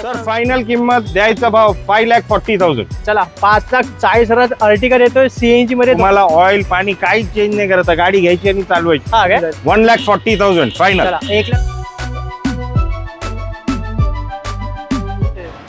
Sir final किंमत द्यायचा भाव 5,40,000. चला 5,40,000 अर्टिगा देतोय सीएनजी मध्ये. तुम्हाला ऑइल पाणी काही चेंज नाही करायचं, गाडी घ्यायची आणि चालवायची. हा काय 1,40,000 फायनल. चला 1,00,000.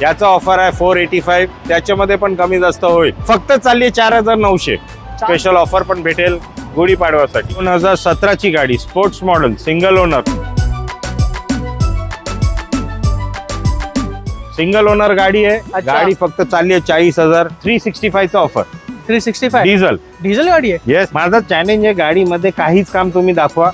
याचा ऑफर आहे 485. त्याच्यामध्ये पण कमी जास्त होईल. फक्त चालली 4,900. स्पेशल ऑफर पण भेटेल गुढीपाडव्यासाठी. 2017 ची गाडी, sports model, single owner. Single owner गाडी आहे. अच्छा. गाडी फक्त चालली आहे 40,000. 365 चा ऑफर. 365 डिझेल. डिझेल गाडी आहे. येस, माझा चॅलेंज आहे गाडीमध्ये काहीच काम तुम्ही दाखवा.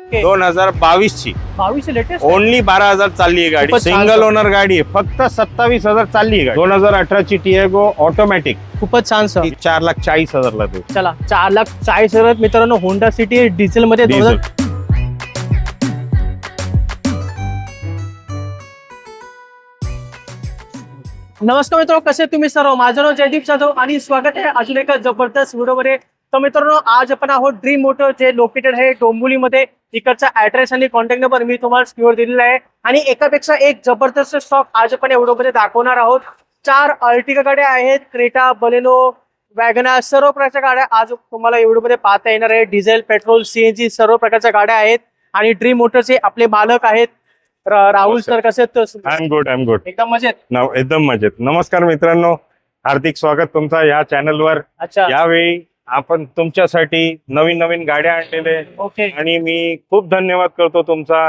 Okay. 2022 ची 22 लेटेस्ट. ओनली 12,000 चालली आहे गाडी. खूपच छान सिंगल सर. ओनर गाडी आहे. फक्त 27,000 चालली आहे गाडी. 2018 ची टिएगो ऑटोमॅटिक खूपच छान सर. 4,40,000 ला देऊ. चला 4,40,000 मित्रांनो होंडा सिटी डिझेल मध्ये. डिझेल. नमस्कार मित्रांनो, कसे आहेत तुम्ही सर्व? माझं नाव जयदीप जाधव आणि स्वागत आहे अजून एका जबरदस्त व्हिडिओमध्ये. तर मित्रांनो, आज आपण आहोत ड्रीम मोटर, जे लोकेटेड आहे डोंबिवलीमध्ये. इकडचा ऍड्रेस आणि कॉन्टॅक्ट नंबर मी तुम्हाला स्क्रीनवर दिलेला आहे. आणि एकापेक्षा एक जबरदस्त स्टॉक आज आपण या व्हिडिओमध्ये दाखवणार आहोत. 4 अर्टिगा गाड्या आहेत, क्रेटा, बलेनो, वॅगनार, सर्व प्रकारच्या गाड्या आज तुम्हाला या व्हिडिओमध्ये पाहता येणार आहे. डिझेल, पेट्रोल, सीएनजी सर्व प्रकारच्या गाड्या आहेत. आणि ड्रीम मोटरचे आपले मालक आहेत राहुल सर. कसे आहेत? I am good. एकदम मजेत. एकदम मजेत. नमस्कार मित्रांनो, हार्दिक स्वागत तुमचा या चॅनलवर. अच्छा. यावेळी आपण तुमच्यासाठी नवीन नवीन गाड्या आणलेले. ओके. आणि मी खूप धन्यवाद करतो, तुमचा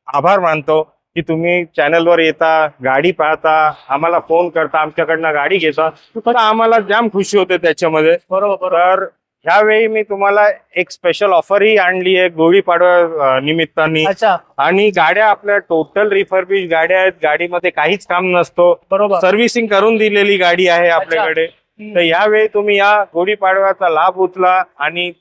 आभार मानतो की तुम्ही चॅनलवर येता, गाडी पाहता, आम्हाला फोन करता, आमच्याकडनं गाडी घेता. तर आम्हाला जाम खुशी होते त्याच्यामध्ये. बरोबर. तर ह्यावेळी मी तुम्हाला एक स्पेशल ऑफरही आणली आहे गुढीपाडव्या निमित्ताने. अच्छा. आणि गाड्या आपल्या टोटल रिफर्बिश गाड्या आहेत. गाडीमध्ये काहीच काम नसतो. बरोबर. सर्व्हिसिंग करून दिलेली गाडी आहे आपल्याकडे. तर यावेळी तुम्ही या गुढीपाडव्याचा लाभ उचला आणि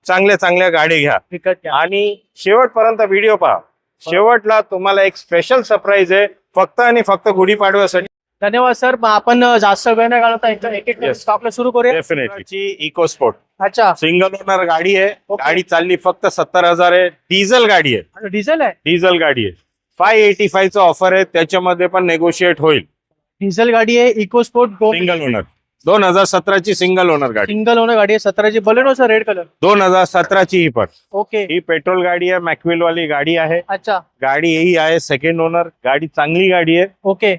चांगल्या चांगल्या गाड्या घ्या. विकत घ्या. आणि शेवटपर्यंत व्हिडिओ पहा. शेवटला तुम्हाला एक स्पेशल सरप्राईज आहे फक्त आणि फक्त गुढीपाडव्यासाठी. धन्यवाद सर. मग आपण जास्त वेळ नाही घालवता, एक एक Yes. स्टॉकला सुरू करूया. डेफिनेटली. इको स्पोर्ट अच्छा. सिंगल ओनर गाडी आहे. Okay. गाडी चालली फक्त 70,000 आहे. डिझेल गाडी आहे. आणि डिझेल आहे. डिझेल गाडी आहे. 585 चा ऑफर आहे. त्याच्यामध्ये पण नेगोशिएट होईल. डिझेल गाडी आहे, इको स्पोर्ट सिंगल ओनर. 2017 ची सिंगल ओनर गाडी. सिंगल ओनर गाडी आहे. 17ची बलेनो सर, रेड कलर. 2017 ची ही पण. ओके. ही पेट्रोल गाडी आहे, मॅक्विल वाली गाडी आहे. अच्छा. गाडी ही आहे सेकंड ओनर. गाडी चांगली गाडी आहे. ओके.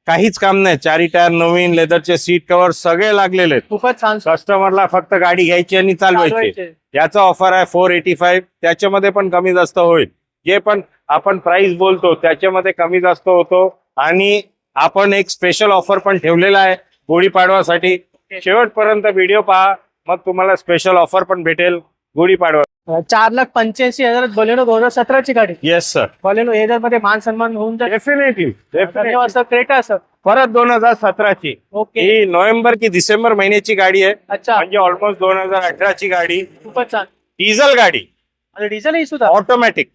काहीच काम नाही. 4 टायर नवीन, लेदरचे सीट कव्हर सगळे लागलेले आहेत. खूपच छान सर. कस्टमरला फक्त गाडी घ्यायची आणि चालवायची. चालवायचे. याचा ऑफर आहे 485. त्याच्यामध्ये पण कमी जास्त होईल. जे पण आपण प्राइस बोलतो त्याच्यामध्ये कमी जास्त होतो. आणि आपण एक स्पेशल ऑफर पण ठेवलेला आहे गुढीपाडव्यासाठी. शेवटपर्यंत व्हिडिओ पहा, मग तुम्हाला स्पेशल ऑफर पण भेटेल गुढीपाडवा. 4,85,000 बलेनो 2017ची गाडी. Yes sir. बलेनो 1000 मध्ये मान सन्मान होऊन जाईल. डेफिनेटली. धन्यवाद सर. Creta sir. परत 2017 ची. ओके. ही नोव्हेंबर की डिसेंबर महिन्याची गाडी आहे. अच्छा. म्हणजे ऑलमोस्ट 2018 ची गाडी. खूपच छान. डिझेल गाडी. आणि डिझेल ही सुद्धा. ऑटोमॅटिक.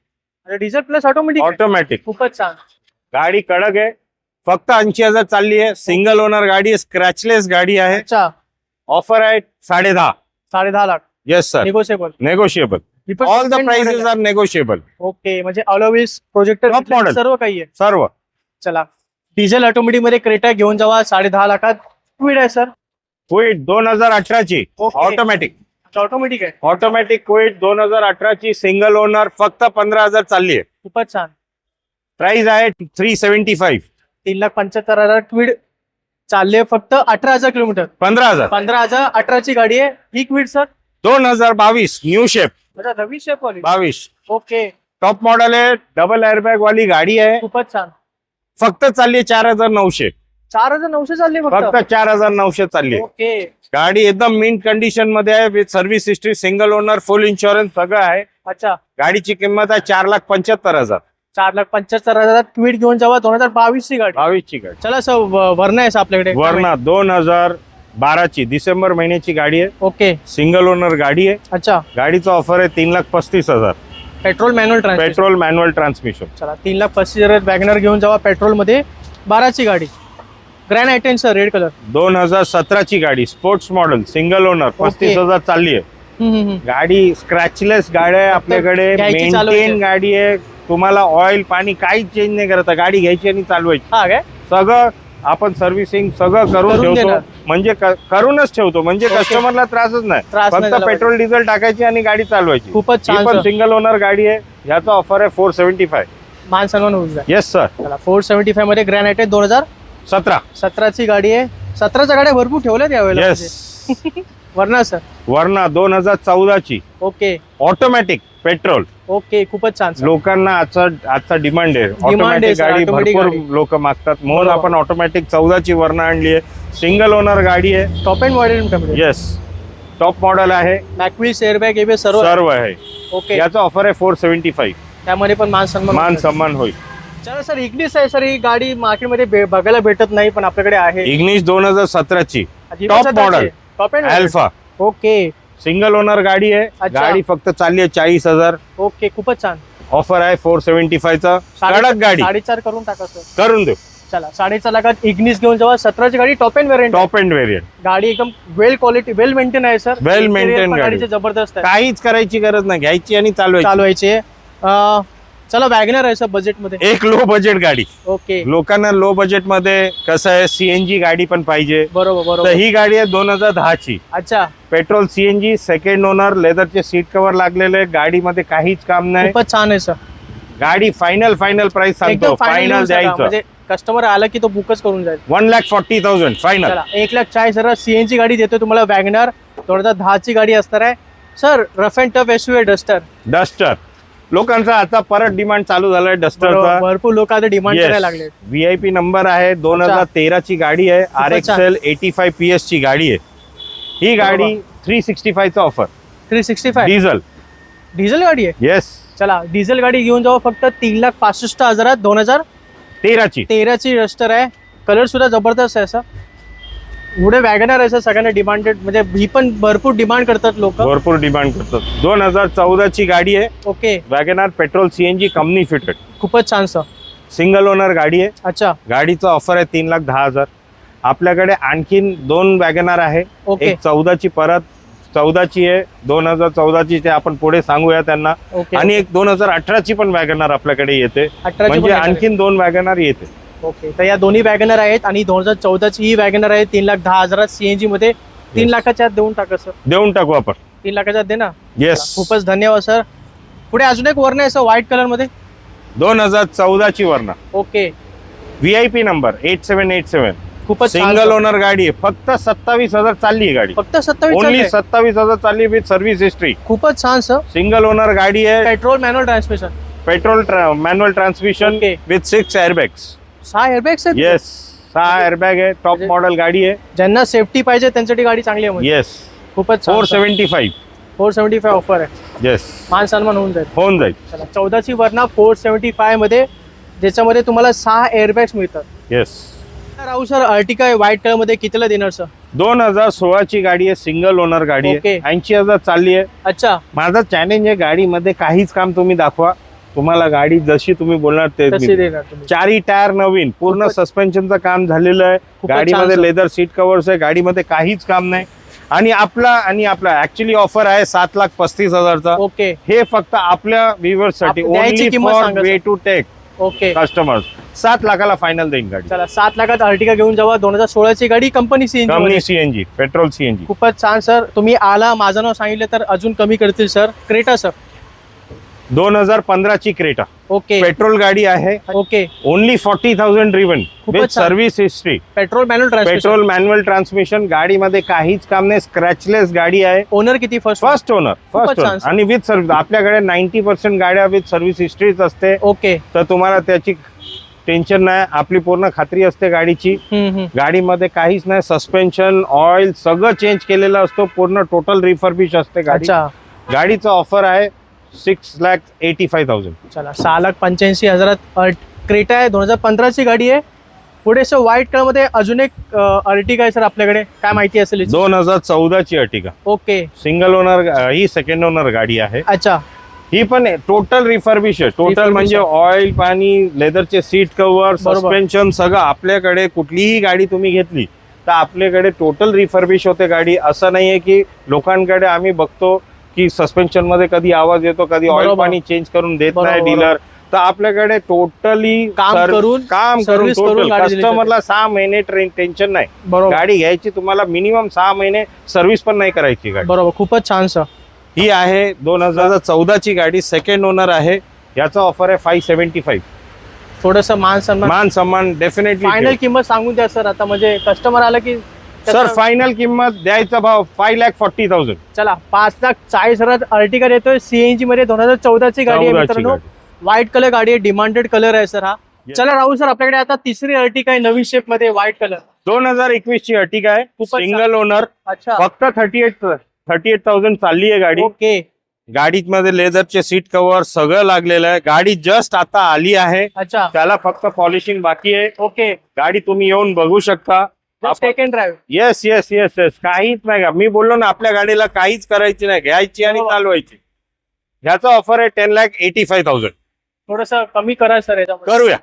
आणि डिझेल प्लस ऑटोमॅटिक. ऑटोमॅटिक. खूपच छान. गाडी कडक आहे. फक्त 80,000 चालली आहे. सिंगल ओनर गाडी आहे. स्क्रॅचलेस गाडी आहे. अच्छा. ऑफर आहे 10.5. 10.5 lakh. Yes sir. Negotiable. Negotiable. All the prices are negotiable. Okay. म्हणजे ऑलवेज प्रोजेक्टर Top model. सर्व काही आहे. सर्व. चला डिझेल ऑटोमॅटिक मध्ये क्रेटा घेऊन जावा. 10.5 लाखात. क्विड आहे सर. क्विड 2018 ची. Okay. ऑटोमॅटिक. ऑटोमॅटिक आहे. ऑटोमॅटिक क्विड 2018 ची सिंगल ओनर. फक्त 15,000 चालली आहे. खूपच छान. प्राइस आहे 375. 3,75,000 क्विड चालले. फक्त 18,000 किलोमीटर. 15,000. 15,018ची गाडी आहे ही क्विड सर. 2022 new shape. अच्छा. नवी शेप वाली. 22. ओके. टॉप मॉडेल आहे. डबल एअरबॅग वाली गाडी आहे. खूपच छान. फक्त चालली 4,900. 4,900 चालली फक्त फक्त. 4,900 चालली आहे. ओके. गाडी एकदम मिंट कंडिशन मध्ये आहे. With service history, single owner, full insurance सगळं आहे. अच्छा. गाडीची किंमत आहे 4,75,000. 4,75,000 क्विड घेऊन जावा. 2022 ची गाडी. 22 ची गाडी. चला सर. वरणा आहे आपल्याकडे. वरना 2012 ची डिसेंबर महिन्याची गाडी आहे. ओके. सिंगल ओनर गाडी आहे. अच्छा. गाडीचा ऑफर आहे 3,35,000. Petrol manual transmission. Petrol manual transmission. चला 3,35,000 वॅगनर घेऊन जावा. पेट्रोल मध्ये 12ची गाडी. Grand i ten sir, red colour. 2017 ची गाडी, स्पोर्ट्स मॉडेल, सिंगल ओनर, 35,000 चालली आहे. गाडी स्क्रॅचलेस गाडी आहे आपल्याकडे, घ्यायची, चालवायची. मेंटेन गाडी आहे. तुम्हाला ऑइल पाणी काहीच चेंज नाही करता, गाडी घ्यायची आणि चालवायची. हा काय सगळं आपण सर्व्हिसिंग सगळं करून करून ठेवतो, देणार. म्हणजे करूनच ठेवतो, म्हणजे Okay. कस्टमरला त्रासच नाही. त्रास नाही फक्त झाला पेट्रोल डिझेल टाकायची आणि गाडी चालवायची. खूपच ही छान पण सर. सिंगल ओनर गाडी आहे. याचा ऑफर आहे 475. मान सन्मान होऊन जाईल. Yes sir. चला 475 मध्ये ग्रॅनाइट आहे 17. 2017ची गाडी आहे. 17च्या गाड्या भरपूर ठेवल्यात यावेळेला येस. म्हणजे. Verna sir. वरना 2014ची ओके ऑटोमॅटिक पेट्रोल. ओके खूपच छान सर. लोकांना आजचा डिमांड आहे. आहे ऑटोमॅटिक सर, गाडी automatic भरपूर गाडी. लोक मागतात, म्हणून बरोबर. आपण ऑटोमॅटिक 14ची वर्ण आणली आहे. सिंगल ओनर गाडी आहे. Top end model yes, top model आहे, मॅकविल्स एअरबॅग हे सर्व सर्व आहे. ओके याचा ऑफर आहे 475. त्यामध्ये पण मान सन्मान मान होऊन जाईल. सन्मान होईल. चला सर इग्निस आहे सर, ही गाडी मार्केटमध्ये बघायला भेटत नाही पण आपल्याकडे आहे. इग्निश 2017ची top model top end Alpha. Okay single owner गाडी आहे. अच्छा. गाडी फक्त चालली आहे 40,000. ओके खूपच छान. ऑफर आहे 475चा. कडक गाडी 4.5 करून टाका सर. करून देऊ. चला 4.5 लाखात इग्निस घेऊन जावा. 17ची गाडी top end variant. Top end variant. गाडी एकदम वेल क्वालिटी वेल मेंटेन आहे सर. Well maintained गाडी. गाडीचे जबरदस्त आहे. काहीच करायची गरज नाही, घ्यायची आणि चालवायची. चालवायचे. चला वॅगनर आहे सर बजेट मध्ये. एक लो बजेट गाडी. ओके लोकांना लो बजेट मध्ये कसं आहे, सीएनजी गाडी पण पाहिजे. बरोबर तर बरोबर. ही गाडी आहे 2010ची. अच्छा पेट्रोल सीएनजी, सेकंड ओनर, लेदरचे सीट कव्हर लागलेले, गाडीमध्ये काहीच काम नाही. खूपच छान आहे सर. गाडी फायनल प्राइस सांगतो, एकदम फायनल द्यायचं म्हणजे कस्टमर आला की तो बुकच करून जाईल. 1,40,000 फायनल. चला 1,40,000 सीएनजी गाडी देतो तुम्हाला. वॅगनर 2010ची गाडी असणार आहे sir. Rough and tough SUV duster. Duster लोकांचा आता परत डिमांड चालू झालाय डस्टरचा. भरपूर लोक आता डिमांड करायला लागले. व्हीआयपी नंबर आहे. 2013ची गाडी आहे. RXL 85 PS ची गाडी आहे. ही गाडी 365चा ऑफर. 365 डिझेल. डिझेल गाडी आहे. येस, चला डिझेल गाडी घेऊन जाऊ फक्त 3,65,000 13ची. 2013ची डस्टर आहे. कलर सुद्धा जबरदस्त आहे सर. पुढे वॅगनर आहे सर, सगळ्यांना डिमांडेड, म्हणजे ही पण भरपूर डिमांड करतात लोक. भरपूर डिमांड करतात. 2014ची गाडी आहे. Okay wagon R petrol CNG company fitted. खूपच छान सर. सिंगल ओनर गाडी आहे. अच्छा गाडीचा ऑफर आहे 3,10,000. आपल्याकडे आणखीन 2 वॅगनार आहे. ओके एक 14ची आहे. 2014ची ते आपण पुढे सांगूया त्यांना. ओके आणि एक 2018ची पण वॅगनार आपल्याकडे येते. 18ची म्हणजे पण आणखीन 2 वॅगनार येते. ओके तर या दोन्ही वॅगनर आहेत आणि 2014ची ही वॅगनर आहे 3,10,000 सीएनजी मध्ये. 3 लाखाच्या आत देऊन टाका सर. देऊन टाकू आपण. 3 लाखाच्या आत दे ना. येस. खूपच धन्यवाद सर. पुढे अजून एक वर्ण आहे सर व्हाईट कलर मध्ये. 2014ची वर्ण. Okay VIP number 8787. खूपच छान सिंगल सर. ओनर गाडी आहे. फक्त 27,000 चालली आहे गाडी. फक्त 27 ओनली 27,000 चालली विथ सर्व्हिस हिस्ट्री. खूपच छान सर. सिंगल ओनर गाडी आहे. Petrol manual transmission. Petrol manual transmission Okay. With 6 airbags. 6 airbags आहेत. येस, 6 एअरबॅग आहे. टॉप म्हणजे- मॉडेल गाडी आहे. ज्यांना सेफ्टी पाहिजे त्यांच्यासाठी गाडी चांगली आहे म्हणजे. येस. खूपच छान सर. 475. 475 ऑफर आहे. येस, मान सन्मान होऊन जाईल. होऊन जाईल. चला 14ची वर्ण 475 मध्ये, ज्याच्यामध्ये तुम्हाला 6 एअरबॅग्स मिळतात. येस. राहू सर अर्टिका आहे व्हाईट कलर मध्ये, कितीला देणार सर? 2016ची गाडी आहे. सिंगल ओनर गाडी आहे. Okay. 80,000 चालली आहे. अच्छा माझा चॅलेंज आहे, गाडीमध्ये काहीच काम तुम्ही दाखवा. तुम्हाला गाडी जशी तुम्ही बोलणार ते तशी देणार तुम्ही. 4 टायर नवीन, पूर्ण खूपच- सस्पेन्शनचं काम झालेलं आहे. खूपच छान गाडीमध्ये सर. लेदर सीट कव्हर्स आहे. गाडीमध्ये काहीच काम नाही. आणि आपला ऍक्च्युली ऑफर आहे 7,35,000चा. ओके हे फक्त आपल्या व्ह्युअर्स साठी, द्यायची ओनली किंमत फॉर सांगा way sir. To take okay customers. 7 लाखाला फायनल देईन गाडी. चला 7 लाखात अर्टिका घेऊन जावा. 2016ची गाडी company CNG. Company CNG, petrol CNG. खूपच छान सर. तुम्ही आला माझं नाव सांगितलं तर अजून कमी करतील सर. Creta sir. 2015ची क्रेटा ओके पेट्रोल गाडी आहे. ओके ओनली 40,000 ड्रिव्हन खूपच विथ छान. Service history. Petrol manual transmission. Petrol manual transmission. गाडीमध्ये काहीच काम नाही. स्क्रॅचलेस गाडी आहे. ओनर किती फर्स्ट? First owner. खूपच फर्स्ट छान, ओनर सर. आणि विथ सर्व्हिस. आपल्याकडे 90% गाड्या विथ सर्व्हिस हिस्ट्रीच असते. ओके तर तुम्हाला त्याची टेन्शन नाही. आपली पूर्ण खात्री असते गाडीची. गाडीमध्ये काहीच नाही. सस्पेन्शन, ऑइल सगळं चेंज केलेलं असतो. पूर्ण टोटल रिफर्बिश असते गाडी. अच्छा गाडीचा ऑफर आहे 6,85,000. चला 6,85,000 क्रेटा आहे. 2015ची गाडी आहे. पुढे सर व्हाईट कलर मध्ये अजून एक अर्टिगा आहे सर आपल्याकडे. काय माहिती असेल याची? 2014ची अर्टिगा. Okay single owner. ही सेकंड ओनर गाडी आहे. अच्छा ही पण टोटल रिफर्बिश आहे. टोटल Refurbish म्हणजे आहे. ऑइल, पाणी, लेदरचे सीट कव्हर, बरोबर. सस्पेन्शन सगळं आपल्याकडे. कुठलीही गाडी तुम्ही घेतली तर आपल्याकडे टोटल रिफर्बिश होते गाडी. असं नाहीये की लोकांकडे आम्ही बघतो की सस्पेन्शन मध्ये कधी आवाज येतो, कधी ऑइल बरोबर. पाणी चेंज करून देत नाही बरोबर. डीलर. तर आपल्याकडे टोटली काम करून service करून टोटल गाडी दिली कस्टमरला 6 महिने टेन्शन नाही. बरोबर गाडी घ्यायची तुम्हाला मिनिमम 6 महिने सर्व्हिस पण नाही करायची गाडी. बरोबर, खूपच छान सर. ही आहे 2014 ची गाडी, सेकंड ओनर आहे. याचा ऑफर आहे 575. थोडस मान सन्मान मान सन्मान डेफिनेटली. फायनल किंमत सांगून द्या सर. आता म्हणजे कस्टमर आला की सर फायनल किंमत द्यायचा भाव 5,40,000. चला 5,40,000 अर्टिगा देतोय. सीएनजी मध्ये 2014 ची गाडी आहे 14 ची मित्रांनो. गाडी. व्हाईट कलर गाडी आहे, डिमांडेड कलर आहे सर हा. Yes. चला राहुल सर, आपल्याकडे आता तिसरी अर्टिगा आहे नवीन शेप मध्ये, व्हाईट कलर. 2021 ची अर्टिगा आहे, खूपच सिंगल ओनर. अच्छा फक्त 38,000 चालली आहे गाडी. ओके. गाडीमध्ये लेदरचे सीट कव्हर सगळं लागलेलं आहे. गाडी जस्ट आता आली आहे, अच्छा त्याला फक्त पॉलिशिंग बाकी आहे. ओके. गाडी तुम्ही येऊन बघू शकता. Take and drive. Yes yes yes yes, काहीच नाही का, मी बोललो ना आपल्या गाडीला काहीच करायची नाही, घ्यायची आणि हो. चालवायची. ह्याचा ऑफर आहे 10,85,000. थोडस कमी करा सर याच्यामध्ये. करूया,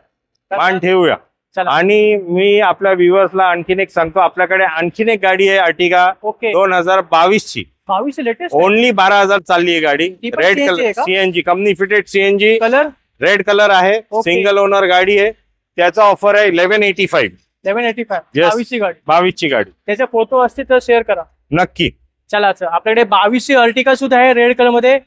मान ठेवूया. चला. आणि मी आपल्या व्ह्युअर्सला आणखीन एक सांगतो, आपल्याकडे आणखीन एक गाडी आहे अर्टिगा ओके. 2022 ची. 22 लेटेस्ट ओनली 12,000 चालली आहे गाडी. ती पण रेड CNG आहे कलर का? CNG, company fitted CNG, colour red colour आहे. ओके. सिंगल ओनर गाडी आहे. त्याचा ऑफर आहे 1185. 1185. Yes. 22 ची गाडी. 22 ची गाडी त्याचे फोटो असतील तर शेअर करा. नक्की. चला सर, आपल्याकडे 22 ची अर्टिगा सुद्धा आहे रेड कलर मध्ये,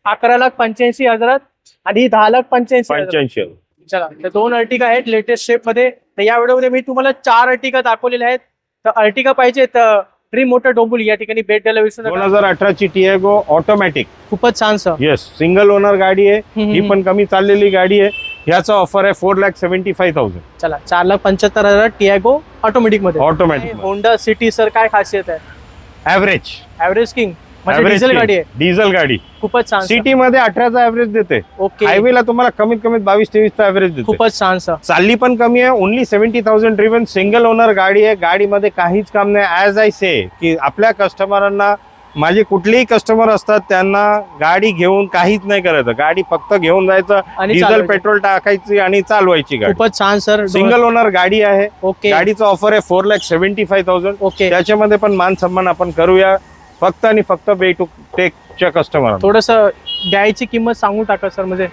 11,85,000 आणि 10,85,000. 85. चला, तर 2 अर्टिगा आहेत लेटेस्ट शेप मध्ये. तर या व्हिडिओमध्ये मी तुम्हाला 4 अर्टिगा दाखवलेल्या आहेत. तर अर्टिगा पाहिजे तर ड्रीम मोटर डोंबिवली या ठिकाणी भेट द्यायला विसरू नका. 2018 ची टियागो ऑटोमॅटिक. खूपच छान सर. येस, सिंगल ओनर गाडी आहे. ही पण कमी चाललेली गाडी आहे. ह्याचा ऑफर आहे 4,75,000. चला, 4,75,000 टियागो ऑटोमॅटिक मध्ये. ऑटोमॅटिक होंडा सिटी सर काय खासियत आहे? ऍव्हरेज. ऍव्हरेज किंग म्हणजे डिझेल गाडी आहे. डिझेल गाडी खूपच छान sir. सिटी मध्ये 18चा ऍव्हरेज देते. ओके. हायवेला तुम्हाला कमीत कमी 22-23चा ऍव्हरेज देते. खूपच छान सर. चालली पण कमी आहे. ओनली 70,000 ड्रिव्हन, सिंगल ओनर गाडी आहे. गाडीमध्ये काहीच काम नाही. ऍज आय से की आपल्या कस्टमरांना, माझे कुठलेही कस्टमर असतात त्यांना गाडी घेऊन काहीच नाही करायचं. गाडी फक्त घेऊन जायचं, आणि डिझेल चालवायचं. पेट्रोल टाकायची आणि चालवायची गाडी. खूपच छान सर. सिंगल ओनर गाडी आहे. ओके. गाडीचा ऑफर आहे 4,75,000. ओके. त्याच्यामध्ये पण मान सन्मान आपण करूया, फक्त आणि फक्त वे टू टेकच्या कस्टमर. थोडस द्यायची किंमत सांगून टाका सर. म्हणजे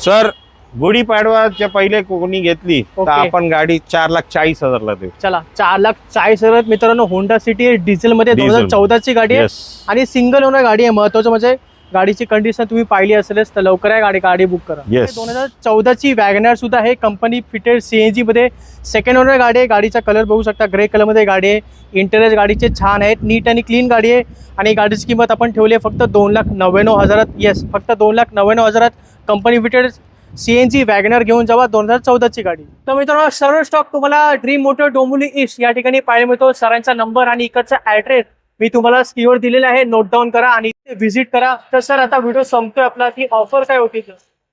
सर गुढीपाडवाच्या पहिले कोणी घेतली तर ओके. आपण गाडी 4,40,000 देऊ. चला, 4,40,000 मित्रांनो. होंडा सिटी डिझेल मध्ये Diesel. 2014 ची गाडी आहे Yes. आणि सिंगल ओनर गाडी आहे. महत्वाचं म्हणजे गाडीची कंडिशन तुम्ही पाहिली असेलच, तर लवकर आहे गाडी बुक करा. Yes. 2014 ची वॅगनर सुद्धा आहे, कंपनी फिटेड सीएनजी मध्ये. सेकंड ओनर गाडी आहे. गाडीचा कलर बघू शकता, ग्रे कलर मध्ये गाडी आहे. इंटेरियर गाडीचे छान आहेत, नीट आणि क्लीन गाडी आहे. आणि गाडीची किंमत आपण ठेवली आहे फक्त 2,99,000. येस, फक्त 2,99,000. कंपनी फिटेड सीएनजी वॅगनर घेऊन जावा, 2014 ची गाडी. तर मित्रांनो, सर्व स्टॉक तुम्हाला ड्रीम मोटर डोंबिवली ईस्ट या ठिकाणी पाहायला मिळतो. सरांचा नंबर आणि इकडचा ऍड्रेस मी तुम्हाला स्क्रीनवर दिलेला आहे, नोट डाऊन करा आणि व्हिजिट करा. तर सर, आता व्हिडिओ संपतोय आपला, ती ऑफर काय होती?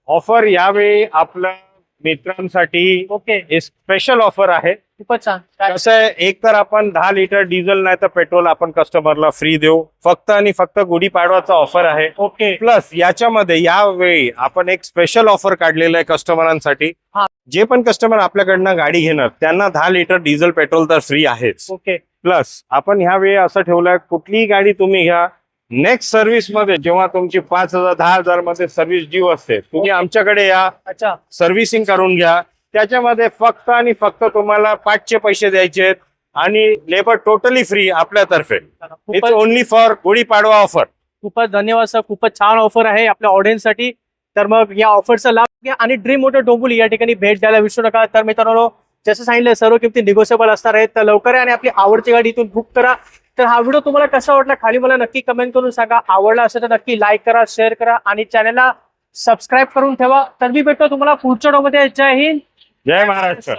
ऑफर यावेळी आपल्या मित्रांसाठी ओके. स्पेशल ऑफर आहे. खूपच छान. काय? कसं आहे, एक तर आपण 10 लिटर डिझेल नाही तर पेट्रोल आपण कस्टमरला फ्री देऊ. फक्त आणि फक्त गुढीपाडवाचा ऑफर आहे. ओके. प्लस याच्यामध्ये यावेळी आपण एक स्पेशल ऑफर काढलेलं आहे कस्टमरांसाठी. हा. जे पण कस्टमर आपल्याकडनं गाडी घेणार त्यांना 10 लिटर डिझेल पेट्रोल तर फ्री आहेच. ओके. प्लस आपण ह्यावेळी असं ठेवलंय, कुठलीही गाडी तुम्ही घ्या, नेक्स्ट सर्व्हिस मध्ये जेव्हा तुमची 5,000 10,000 मध्ये सर्व्हिस ड्यू असते, तुम्ही आमच्याकडे या, अच्छा. सर्व्हिसिंग करून घ्या. त्याच्यामध्ये फक्त आणि फक्त तुम्हाला 5चे पैसे द्यायचे आहेत आणि लेबर टोटली फ्री आपल्यातर्फे. इट्स खूपच ओनली फॉर गुढीपाडवा ऑफर. खूपच धन्यवाद सर. खूपच छान ऑफर आहे आपल्या ऑडियन्ससाठी. तर मग या ऑफरचा लाभ घ्या आणि ड्रीम मोटर डोंबिवली या ठिकाणी भेट द्यायला विसरू नका. तर मित्रांनो, जसं सांगितलं, सर्व किमती निगोशिएबल असणार आहेत. तर लवकर आहे आणि आपली आवडती गाडी इथून बुक करा. तर हा व्हिडिओ तुम्हाला कसा वाटला खाली मला नक्की कमेंट करून सांगा. आवडला असेल तर नक्की लाईक करा, शेअर करा आणि चॅनलला सबस्क्राईब करून ठेवा. तर मी भेटतो तुम्हाला पुढच्या व्हिडिओमध्ये. जय हिंद, जय महाराष्ट्र.